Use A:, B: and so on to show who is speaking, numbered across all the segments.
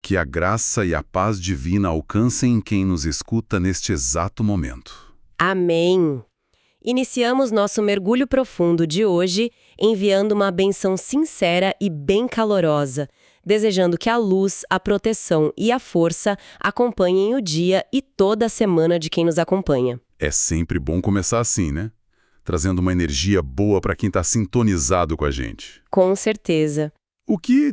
A: Que a graça e a paz divina alcancem quem nos escuta neste exato momento.
B: Amém! Iniciamos nosso mergulho profundo de hoje enviando uma benção sincera e bem calorosa, desejando que a luz, a proteção e a força acompanhem o dia e toda a semana de quem nos acompanha.
A: É sempre bom começar assim, né? Trazendo uma energia boa para quem está sintonizado com a gente.
B: Com certeza.
A: O que,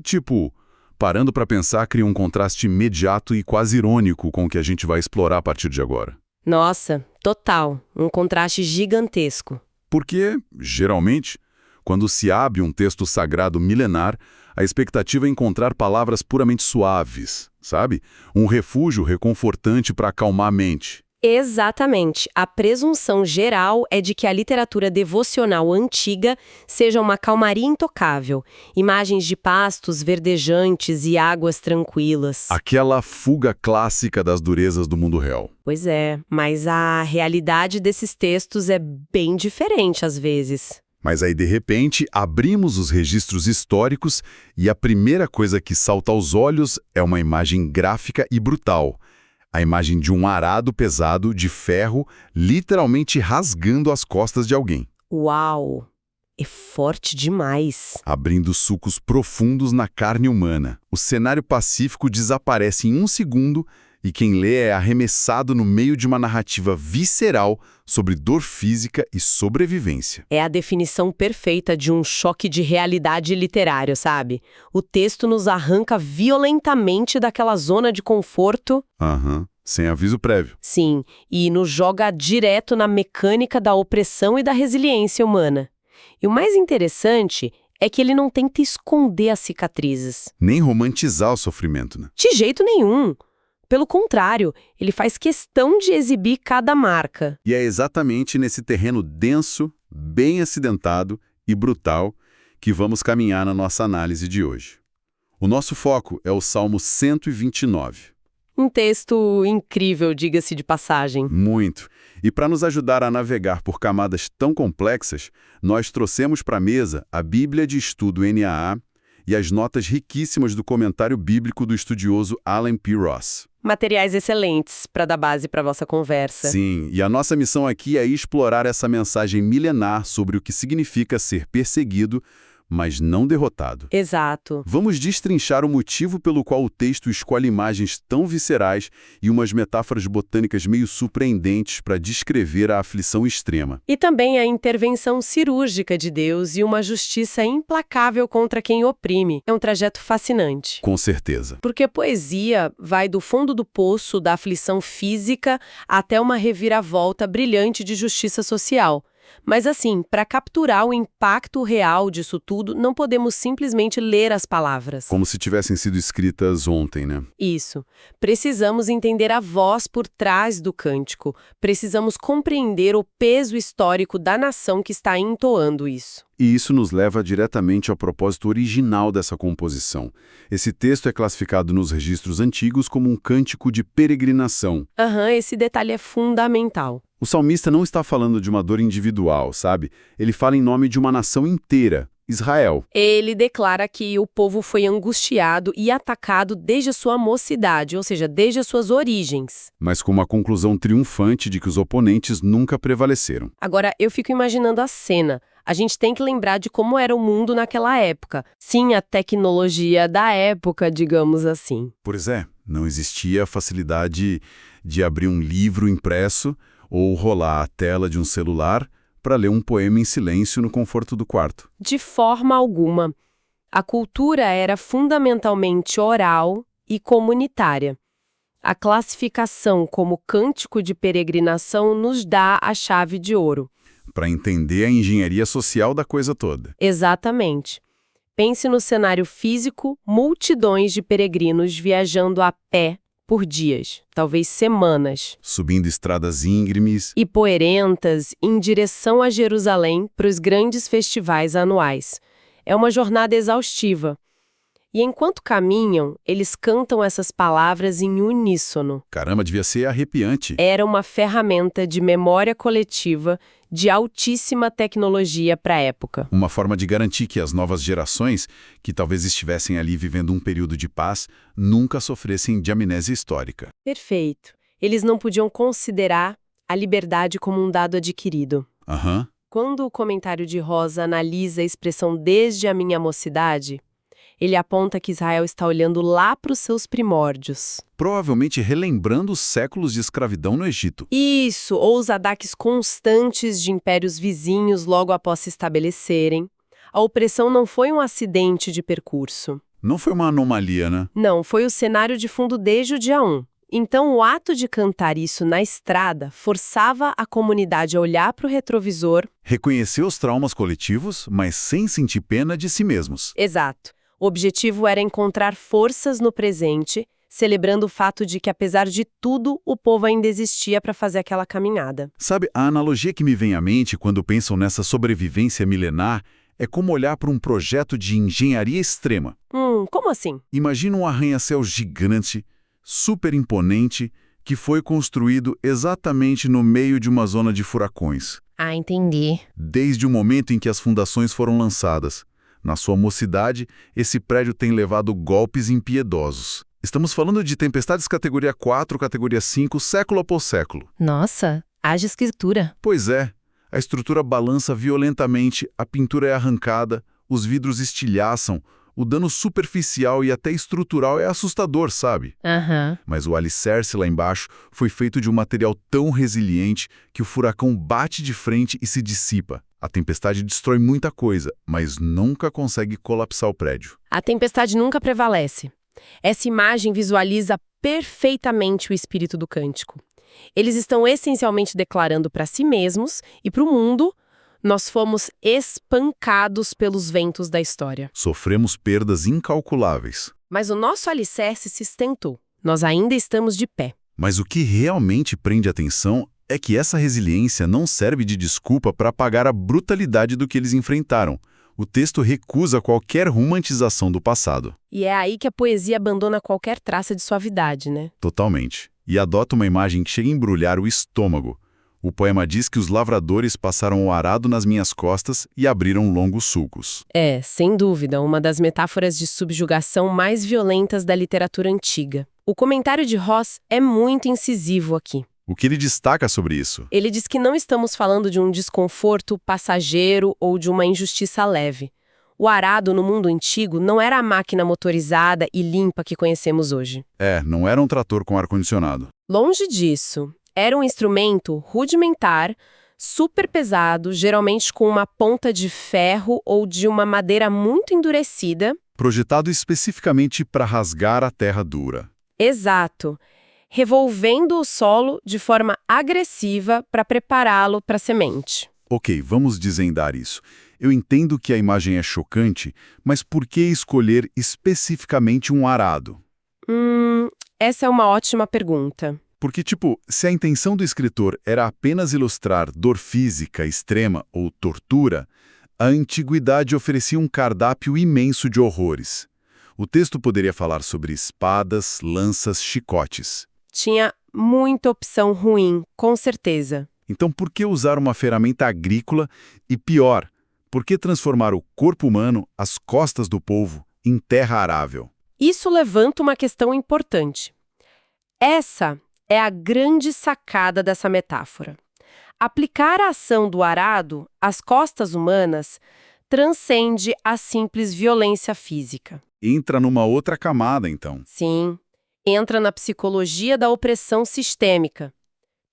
A: parando para pensar, cria um contraste imediato e quase irônico com o que a gente vai explorar a partir de agora.
B: Nossa, total. Um contraste gigantesco.
A: Porque, geralmente, quando se abre um texto sagrado milenar, a expectativa é encontrar palavras puramente suaves, sabe? Um refúgio reconfortante para acalmar a mente.
B: Exatamente. A presunção geral é de que a literatura devocional antiga seja uma calmaria intocável, imagens de pastos verdejantes e águas tranquilas.
A: Aquela fuga clássica das durezas do mundo real.
B: Pois é, mas a realidade desses textos é bem diferente às vezes.
A: Mas aí, de repente, abrimos os registros históricos e a primeira coisa que salta aos olhos é uma imagem gráfica e brutal. A imagem de um arado pesado de ferro literalmente rasgando as costas de alguém.
B: Uau! É forte demais.
A: Abrindo sulcos profundos na carne humana. O cenário pacífico desaparece em um segundo e quem lê é arremessado no meio de uma narrativa visceral sobre dor física e sobrevivência.
B: É a definição perfeita de um choque de realidade literário, sabe? O texto nos arranca violentamente daquela zona de conforto.
A: Sem aviso prévio.
B: Sim, e nos joga direto na mecânica da opressão e da resiliência humana. E o mais interessante é que ele não tenta esconder as cicatrizes.
A: Nem romantizar o sofrimento, né?
B: De jeito nenhum. Pelo contrário, ele faz questão de exibir cada marca.
A: E é exatamente nesse terreno denso, bem acidentado e brutal que vamos caminhar na nossa análise de hoje. O nosso foco é o Salmo 129.
B: Um texto incrível, diga-se de passagem.
A: Muito. E para nos ajudar a navegar por camadas tão complexas, nós trouxemos para a mesa a Bíblia de Estudo NAA e as notas riquíssimas do comentário bíblico do estudioso Alan P. Ross.
B: Materiais excelentes para dar base para a vossa conversa.
A: Sim, e a nossa missão aqui é explorar essa mensagem milenar sobre o que significa ser perseguido, mas não derrotado.
B: Exato.
A: Vamos destrinchar o motivo pelo qual o texto escolhe imagens tão viscerais e umas metáforas botânicas meio surpreendentes para descrever a aflição extrema.
B: E também a intervenção cirúrgica de Deus e uma justiça implacável contra quem oprime. É um trajeto fascinante.
A: Com certeza.
B: Porque a poesia vai do fundo do poço da aflição física até uma reviravolta brilhante de justiça social. Mas assim, para capturar o impacto real disso tudo, não podemos simplesmente ler as palavras.
A: Como se tivessem sido escritas ontem, né?
B: Isso. Precisamos entender a voz por trás do cântico. Precisamos compreender o peso histórico da nação que está entoando isso.
A: E isso nos leva diretamente ao propósito original dessa composição. Esse texto é classificado nos registros antigos como um cântico de peregrinação.
B: Esse detalhe é fundamental.
A: O salmista não está falando de uma dor individual, sabe? Ele fala em nome de uma nação inteira, Israel.
B: Ele declara que o povo foi angustiado e atacado desde a sua mocidade, ou seja, desde as suas origens.
A: Mas com uma conclusão triunfante de que os oponentes nunca prevaleceram.
B: Agora, eu fico imaginando a cena. A gente tem que lembrar de como era o mundo naquela época. Sim, a tecnologia da época, digamos assim.
A: Pois é, não existia a facilidade de abrir um livro impresso ou rolar a tela de um celular para ler um poema em silêncio no conforto do quarto.
B: De forma alguma. A cultura era fundamentalmente oral e comunitária. A classificação como cântico de peregrinação nos dá a chave de ouro.
A: Para entender a engenharia social da coisa toda.
B: Exatamente. Pense no cenário físico, multidões de peregrinos viajando a pé por dias, talvez semanas.
A: Subindo estradas íngremes
B: e poeirentas em direção a Jerusalém para os grandes festivais anuais. É uma jornada exaustiva. E enquanto caminham, eles cantam essas palavras em uníssono.
A: Caramba, devia ser arrepiante.
B: Era uma ferramenta de memória coletiva de altíssima tecnologia para a época.
A: Uma forma de garantir que as novas gerações, que talvez estivessem ali vivendo um período de paz, nunca sofressem de amnésia histórica.
B: Perfeito. Eles não podiam considerar a liberdade como um dado adquirido.
A: Aham.
B: Quando o comentário de Rosa analisa a expressão desde a minha mocidade, ele aponta que Israel está olhando lá para os seus primórdios.
A: Provavelmente relembrando os séculos de escravidão no Egito.
B: Isso, ou os ataques constantes de impérios vizinhos logo após se estabelecerem. A opressão não foi um acidente de percurso.
A: Não foi uma anomalia, né?
B: Não, foi o cenário de fundo desde o dia 1. Então, o ato de cantar isso na estrada forçava a comunidade a olhar para o retrovisor.
A: Reconhecer os traumas coletivos, mas sem sentir pena de si mesmos.
B: Exato. O objetivo era encontrar forças no presente, celebrando o fato de que, apesar de tudo, o povo ainda existia para fazer aquela caminhada.
A: Sabe, a analogia que me vem à mente quando pensam nessa sobrevivência milenar é como olhar para um projeto de engenharia extrema.
B: Como assim?
A: Imagina um arranha-céu gigante, super imponente, que foi construído exatamente no meio de uma zona de furacões.
B: Ah, entendi.
A: Desde o momento em que as fundações foram lançadas. Na sua mocidade, esse prédio tem levado golpes impiedosos. Estamos falando de tempestades categoria 4, categoria 5, século após século.
B: Nossa, haja escritura.
A: Pois é, a estrutura balança violentamente, a pintura é arrancada, os vidros estilhaçam, o dano superficial e até estrutural é assustador, sabe?
B: Aham.
A: Mas o alicerce lá embaixo foi feito de um material tão resiliente que o furacão bate de frente e se dissipa. A tempestade destrói muita coisa, mas nunca consegue colapsar o prédio.
B: A tempestade nunca prevalece. Essa imagem visualiza perfeitamente o espírito do cântico. Eles estão essencialmente declarando para si mesmos e para o mundo: nós fomos espancados pelos ventos da história.
A: Sofremos perdas incalculáveis.
B: Mas o nosso alicerce se sustentou. Nós ainda estamos de pé.
A: Mas o que realmente prende atenção é que essa resiliência não serve de desculpa para apagar a brutalidade do que eles enfrentaram. O texto recusa qualquer romantização do passado.
B: E é aí que a poesia abandona qualquer traça de suavidade, né?
A: Totalmente. E adota uma imagem que chega a embrulhar o estômago. O poema diz que os lavradores passaram o arado nas minhas costas e abriram longos sulcos.
B: É, sem dúvida, uma das metáforas de subjugação mais violentas da literatura antiga. O comentário de Ross é muito incisivo aqui.
A: O que ele destaca sobre isso?
B: Ele diz que não estamos falando de um desconforto passageiro ou de uma injustiça leve. O arado no mundo antigo não era a máquina motorizada e limpa que conhecemos hoje.
A: Não era um trator com ar-condicionado.
B: Longe disso. Era um instrumento rudimentar, super pesado, geralmente com uma ponta de ferro ou de uma madeira muito endurecida.
A: Projetado especificamente para rasgar a terra dura.
B: Exato. Revolvendo o solo de forma agressiva para prepará-lo para a semente.
A: Ok, vamos desvendar isso. Eu entendo que a imagem é chocante, mas por que escolher especificamente um arado?
B: Essa é uma ótima pergunta.
A: Porque, se a intenção do escritor era apenas ilustrar dor física extrema ou tortura, a antiguidade oferecia um cardápio imenso de horrores. O texto poderia falar sobre espadas, lanças, chicotes.
B: Tinha muita opção ruim, com certeza.
A: Então, por que usar uma ferramenta agrícola e, pior, por que transformar o corpo humano, as costas do povo, em terra arável?
B: Isso levanta uma questão importante. Essa é a grande sacada dessa metáfora. Aplicar a ação do arado às costas humanas transcende a simples violência física.
A: Entra numa outra camada, então.
B: Sim, entra na psicologia da opressão sistêmica.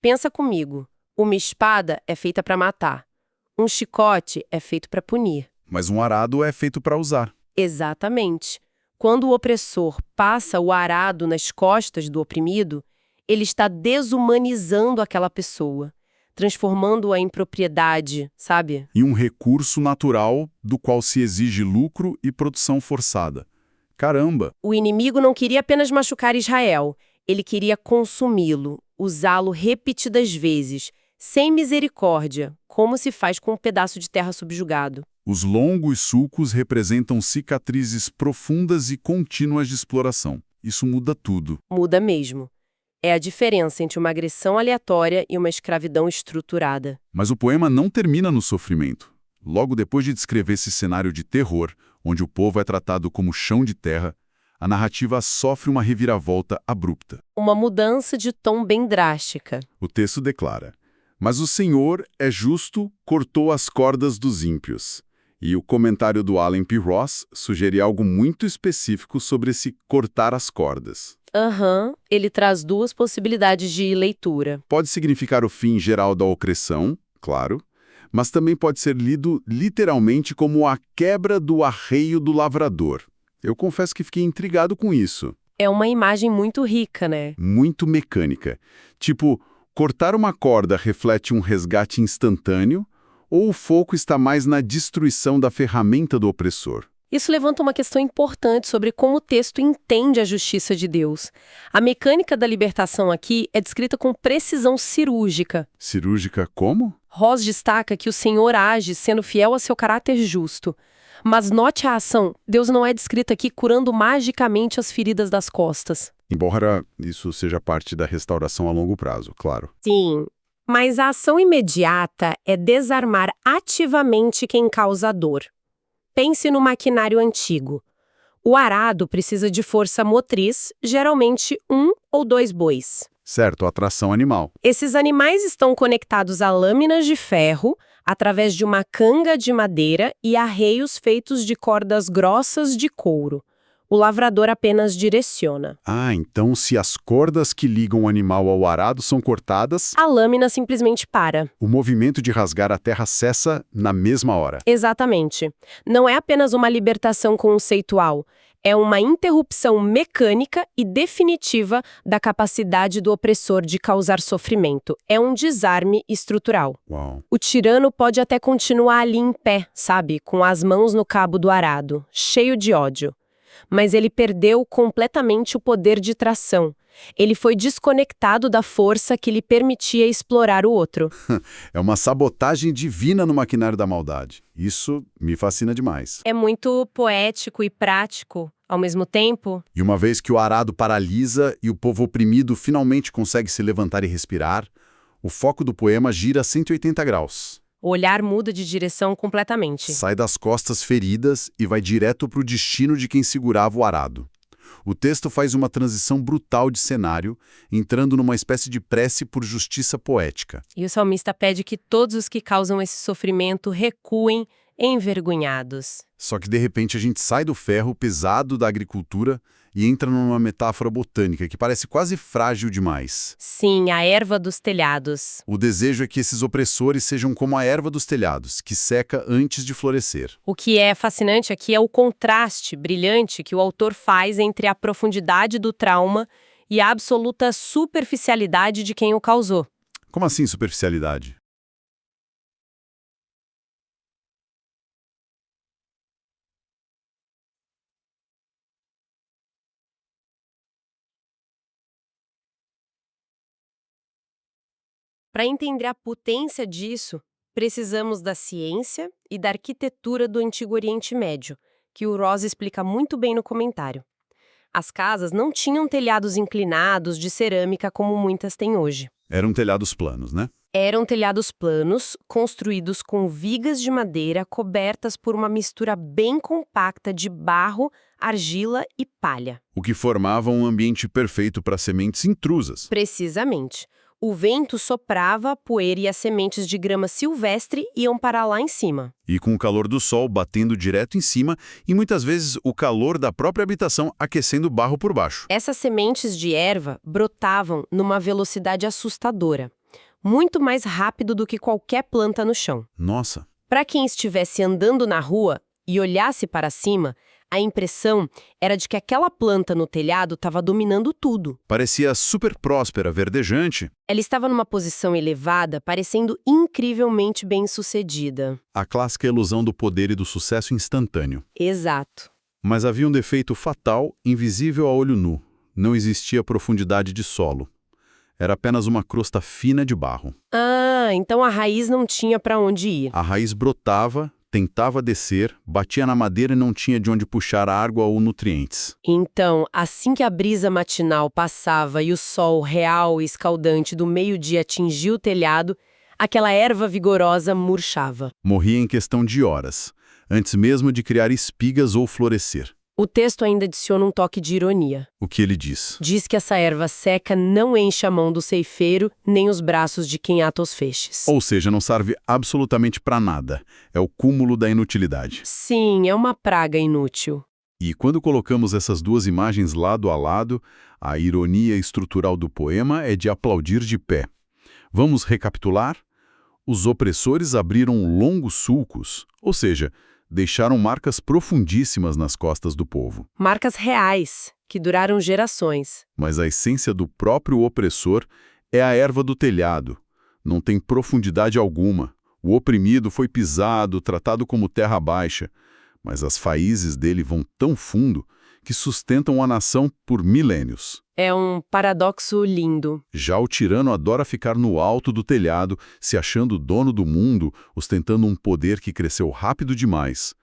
B: Pensa comigo, uma espada é feita para matar, um chicote é feito para punir.
A: Mas um arado é feito para usar.
B: Exatamente. Quando o opressor passa o arado nas costas do oprimido, ele está desumanizando aquela pessoa, transformando-a em propriedade, sabe?
A: E um recurso natural do qual se exige lucro e produção forçada. Caramba!
B: O inimigo não queria apenas machucar Israel, ele queria consumi-lo, usá-lo repetidas vezes, sem misericórdia, como se faz com um pedaço de terra subjugado.
A: Os longos sulcos representam cicatrizes profundas e contínuas de exploração. Isso muda tudo.
B: Muda mesmo. É a diferença entre uma agressão aleatória e uma escravidão estruturada.
A: Mas o poema não termina no sofrimento. Logo depois de descrever esse cenário de terror, onde o povo é tratado como chão de terra, a narrativa sofre uma reviravolta abrupta.
B: Uma mudança de tom bem drástica.
A: O texto declara: "Mas o Senhor é justo, cortou as cordas dos ímpios." E o comentário do Allen P. Ross sugere algo muito específico sobre esse cortar as cordas.
B: Ele traz duas possibilidades de leitura.
A: Pode significar o fim geral da opressão, claro, mas também pode ser lido literalmente como a quebra do arreio do lavrador. Eu confesso que fiquei intrigado com isso.
B: É uma imagem muito rica, né?
A: Muito mecânica. Tipo, cortar uma corda reflete um resgate instantâneo, ou o foco está mais na destruição da ferramenta do opressor?
B: Isso levanta uma questão importante sobre como o texto entende a justiça de Deus. A mecânica da libertação aqui é descrita com precisão cirúrgica.
A: Cirúrgica como?
B: Ross destaca que o Senhor age sendo fiel a seu caráter justo. Mas note a ação, Deus não é descrito aqui curando magicamente as feridas das costas.
A: Embora isso seja parte da restauração a longo prazo, claro.
B: Sim, mas a ação imediata é desarmar ativamente quem causa dor. Pense no maquinário antigo. O arado precisa de força motriz, geralmente 1 ou 2 bois.
A: Certo, atração animal.
B: Esses animais estão conectados a lâminas de ferro, através de uma canga de madeira e arreios feitos de cordas grossas de couro. O lavrador apenas direciona.
A: Ah, então se as cordas que ligam o animal ao arado são cortadas,
B: A lâmina simplesmente para.
A: o movimento de rasgar a terra cessa na mesma hora.
B: Exatamente. Não é apenas uma libertação conceitual, é uma interrupção mecânica e definitiva da capacidade do opressor de causar sofrimento. É um desarme estrutural.
A: Uau.
B: O tirano pode até continuar ali em pé, sabe, com as mãos no cabo do arado, cheio de ódio. Mas ele perdeu completamente o poder de tração. Ele foi desconectado da força que lhe permitia explorar o outro.
A: É uma sabotagem divina no maquinário da maldade. Isso me fascina demais.
B: É muito poético e prático ao mesmo tempo.
A: E uma vez que o arado paralisa e o povo oprimido finalmente consegue se levantar e respirar, o foco do poema gira 180 graus.
B: O olhar muda de direção completamente.
A: Sai das costas feridas e vai direto para o destino de quem segurava o arado. O texto faz uma transição brutal de cenário, entrando numa espécie de prece por justiça poética.
B: E o salmista pede que todos os que causam esse sofrimento recuem envergonhados.
A: Só que de repente a gente sai do ferro pesado da agricultura e entra numa metáfora botânica que parece quase frágil demais.
B: Sim, a erva dos telhados.
A: O desejo é que esses opressores sejam como a erva dos telhados, que seca antes de florescer.
B: O que é fascinante aqui é o contraste brilhante que o autor faz entre a profundidade do trauma e a absoluta superficialidade de quem o causou.
A: Como assim superficialidade?
B: Para entender a potência disso, precisamos da ciência e da arquitetura do Antigo Oriente Médio, que o Ross explica muito bem no comentário. As casas não tinham telhados inclinados de cerâmica como muitas têm hoje.
A: Eram telhados planos, né?
B: Eram telhados planos, construídos com vigas de madeira cobertas por uma mistura bem compacta de barro, argila e palha.
A: O que formava um ambiente perfeito para sementes intrusas.
B: Precisamente. O vento soprava a poeira e as sementes de grama silvestre iam para lá em cima.
A: E com o calor do sol batendo direto em cima e muitas vezes o calor da própria habitação aquecendo o barro por baixo.
B: Essas sementes de erva brotavam numa velocidade assustadora, muito mais rápido do que qualquer planta no chão.
A: Nossa!
B: Para quem estivesse andando na rua e olhasse para cima, a impressão era de que aquela planta no telhado estava dominando tudo.
A: Parecia super próspera, verdejante.
B: Ela estava numa posição elevada, parecendo incrivelmente bem-sucedida.
A: A clássica ilusão do poder e do sucesso instantâneo.
B: Exato.
A: Mas havia um defeito fatal, invisível a olho nu. Não existia profundidade de solo. Era apenas uma crosta fina de barro.
B: então a raiz não tinha para onde ir.
A: A raiz brotava, tentava descer, batia na madeira e não tinha de onde puxar água ou nutrientes.
B: Então, assim que a brisa matinal passava e o sol real e escaldante do meio-dia atingia o telhado, aquela erva vigorosa murchava.
A: Morria em questão de horas, antes mesmo de criar espigas ou florescer.
B: O texto ainda adiciona um toque de ironia.
A: O que ele diz?
B: Diz que essa erva seca não enche a mão do ceifeiro, nem os braços de quem ata os feixes.
A: Ou seja, não serve absolutamente para nada. É o cúmulo da inutilidade.
B: Sim, é uma praga inútil.
A: E quando colocamos essas duas imagens lado a lado, a ironia estrutural do poema é de aplaudir de pé. Vamos recapitular? Os opressores abriram longos sulcos, ou seja, deixaram marcas profundíssimas nas costas do povo.
B: Marcas reais, que duraram gerações.
A: Mas a essência do próprio opressor é a erva do telhado. Não tem profundidade alguma. O oprimido foi pisado, tratado como terra baixa, mas as faízes dele vão tão fundo que sustentam a nação por milênios.
B: É um paradoxo lindo.
A: Já o tirano adora ficar no alto do telhado, se achando dono do mundo, ostentando um poder que cresceu rápido demais.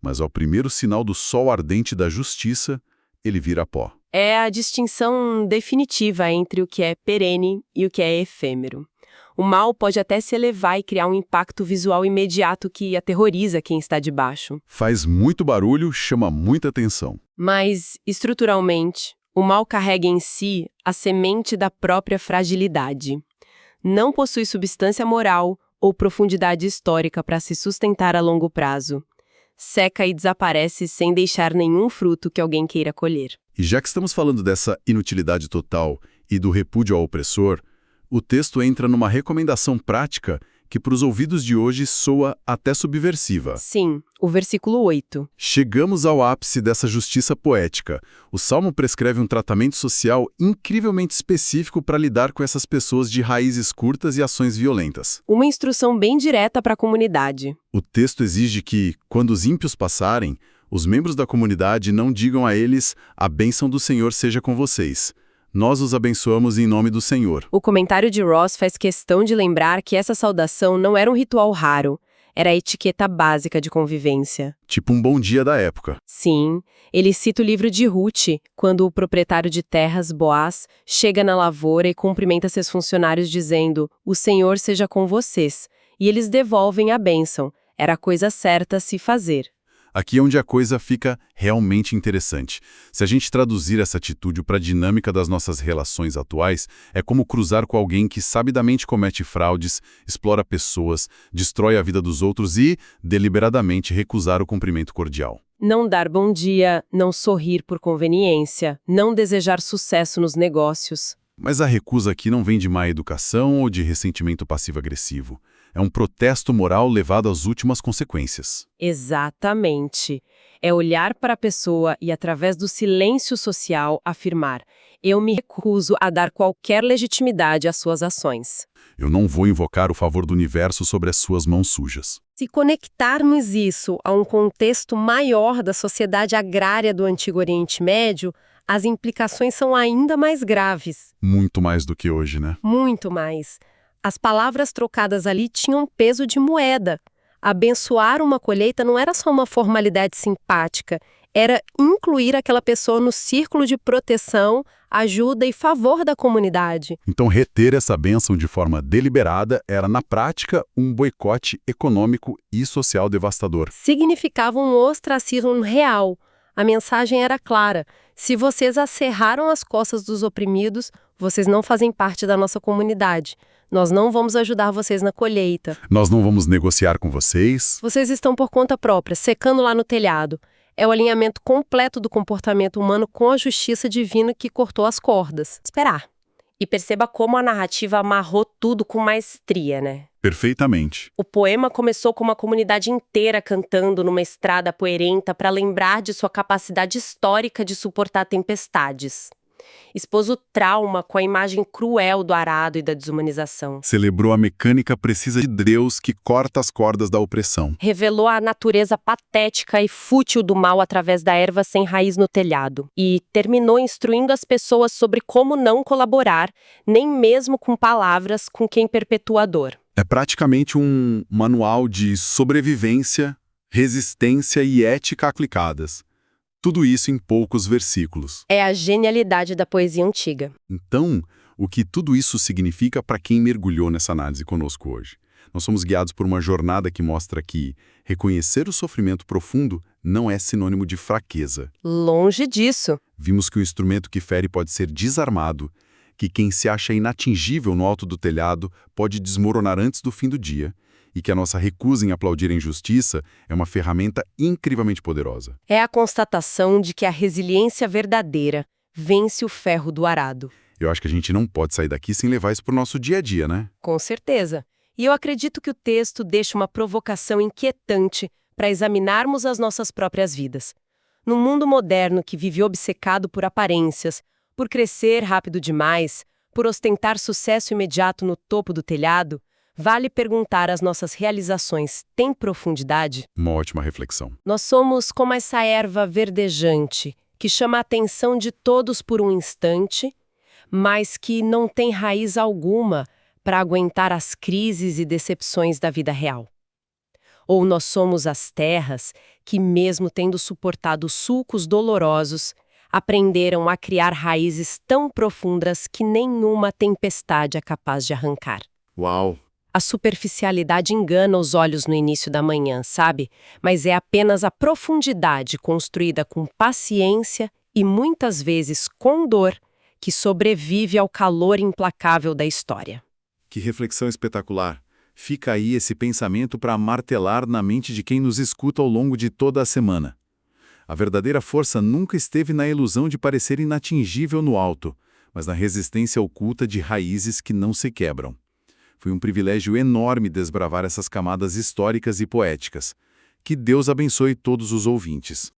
A: Mas ao primeiro sinal do sol ardente da justiça, ele vira pó.
B: É a distinção definitiva entre o que é perene e o que é efêmero. O mal pode até se elevar e criar um impacto visual imediato que aterroriza quem está debaixo.
A: Faz muito barulho, chama muita atenção.
B: Mas, estruturalmente, o mal carrega em si a semente da própria fragilidade. Não possui substância moral ou profundidade histórica para se sustentar a longo prazo. Seca e desaparece sem deixar nenhum fruto que alguém queira colher.
A: E já que estamos falando dessa inutilidade total e do repúdio ao opressor, o texto entra numa recomendação prática que para os ouvidos de hoje soa até subversiva.
B: Sim, o versículo 8.
A: Chegamos ao ápice dessa justiça poética. O Salmo prescreve um tratamento social incrivelmente específico para lidar com essas pessoas de raízes curtas e ações violentas.
B: Uma instrução bem direta para a comunidade.
A: O texto exige que, quando os ímpios passarem, os membros da comunidade não digam a eles: "A bênção do Senhor seja com vocês. Nós os abençoamos em nome do Senhor."
B: O comentário de Ross faz questão de lembrar que essa saudação não era um ritual raro, era a etiqueta básica de convivência.
A: Tipo um bom dia da época.
B: Sim, ele cita o livro de Ruth, quando o proprietário de terras, Boaz, chega na lavoura e cumprimenta seus funcionários dizendo: "O Senhor seja com vocês", e eles devolvem a bênção. Era a coisa certa a se fazer.
A: Aqui é onde a coisa fica realmente interessante. Se a gente traduzir essa atitude para a dinâmica das nossas relações atuais, é como cruzar com alguém que sabidamente comete fraudes, explora pessoas, destrói a vida dos outros e, deliberadamente, recusar o cumprimento cordial.
B: Não dar bom dia, não sorrir por conveniência, não desejar sucesso nos negócios.
A: Mas a recusa aqui não vem de má educação ou de ressentimento passivo-agressivo. É um protesto moral levado às últimas consequências.
B: Exatamente. É olhar para a pessoa e, através do silêncio social, afirmar: eu me recuso a dar qualquer legitimidade às suas ações.
A: Eu não vou invocar o favor do universo sobre as suas mãos sujas.
B: Se conectarmos isso a um contexto maior da sociedade agrária do Antigo Oriente Médio, as implicações são ainda mais graves.
A: Muito mais do que hoje, né?
B: Muito mais. As palavras trocadas ali tinham peso de moeda. Abençoar uma colheita não era só uma formalidade simpática, era incluir aquela pessoa no círculo de proteção, ajuda e favor da comunidade.
A: Então, reter essa bênção de forma deliberada era, na prática, um boicote econômico e social devastador.
B: Significava um ostracismo real. A mensagem era clara: se vocês acerraram as costas dos oprimidos, vocês não fazem parte da nossa comunidade. Nós não vamos ajudar vocês na colheita.
A: Nós não vamos negociar com vocês.
B: Vocês estão por conta própria, secando lá no telhado. É o alinhamento completo do comportamento humano com a justiça divina que cortou as cordas. Esperar. E perceba como a narrativa amarrou tudo com maestria, né?
A: Perfeitamente.
B: O poema começou com uma comunidade inteira cantando numa estrada poeirenta para lembrar de sua capacidade histórica de suportar tempestades. Expôs o trauma com a imagem cruel do arado e da desumanização.
A: Celebrou a mecânica precisa de Deus que corta as cordas da opressão.
B: Revelou a natureza patética e fútil do mal através da erva sem raiz no telhado. E terminou instruindo as pessoas sobre como não colaborar, nem mesmo com palavras, com quem perpetua a dor.
A: É praticamente um manual de sobrevivência, resistência e ética aplicadas. Tudo isso em poucos versículos.
B: É a genialidade da poesia antiga.
A: Então, o que tudo isso significa para quem mergulhou nessa análise conosco hoje? Nós somos guiados por uma jornada que mostra que reconhecer o sofrimento profundo não é sinônimo de fraqueza.
B: Longe disso.
A: Vimos que o instrumento que fere pode ser desarmado, que quem se acha inatingível no alto do telhado pode desmoronar antes do fim do dia, e que a nossa recusa em aplaudir a injustiça é uma ferramenta incrivelmente poderosa.
B: É a constatação de que a resiliência verdadeira vence o ferro do arado.
A: Eu acho que a gente não pode sair daqui sem levar isso para o nosso dia a dia, né?
B: Com certeza. E eu acredito que o texto deixa uma provocação inquietante para examinarmos as nossas próprias vidas. Num mundo moderno que vive obcecado por aparências, por crescer rápido demais, por ostentar sucesso imediato no topo do telhado, vale perguntar as nossas realizações têm profundidade?
A: Uma ótima reflexão.
B: Nós somos como essa erva verdejante, que chama a atenção de todos por um instante, mas que não tem raiz alguma para aguentar as crises e decepções da vida real. Ou nós somos as terras que, mesmo tendo suportado sulcos dolorosos, aprenderam a criar raízes tão profundas que nenhuma tempestade é capaz de arrancar.
A: Uau!
B: A superficialidade engana os olhos no início da manhã, sabe? Mas é apenas a profundidade construída com paciência e muitas vezes com dor que sobrevive ao calor implacável da história.
A: Que reflexão espetacular! Fica aí esse pensamento para martelar na mente de quem nos escuta ao longo de toda a semana. A verdadeira força nunca esteve na ilusão de parecer inatingível no alto, mas na resistência oculta de raízes que não se quebram. Foi um privilégio enorme desbravar essas camadas históricas e poéticas. Que Deus abençoe todos os ouvintes.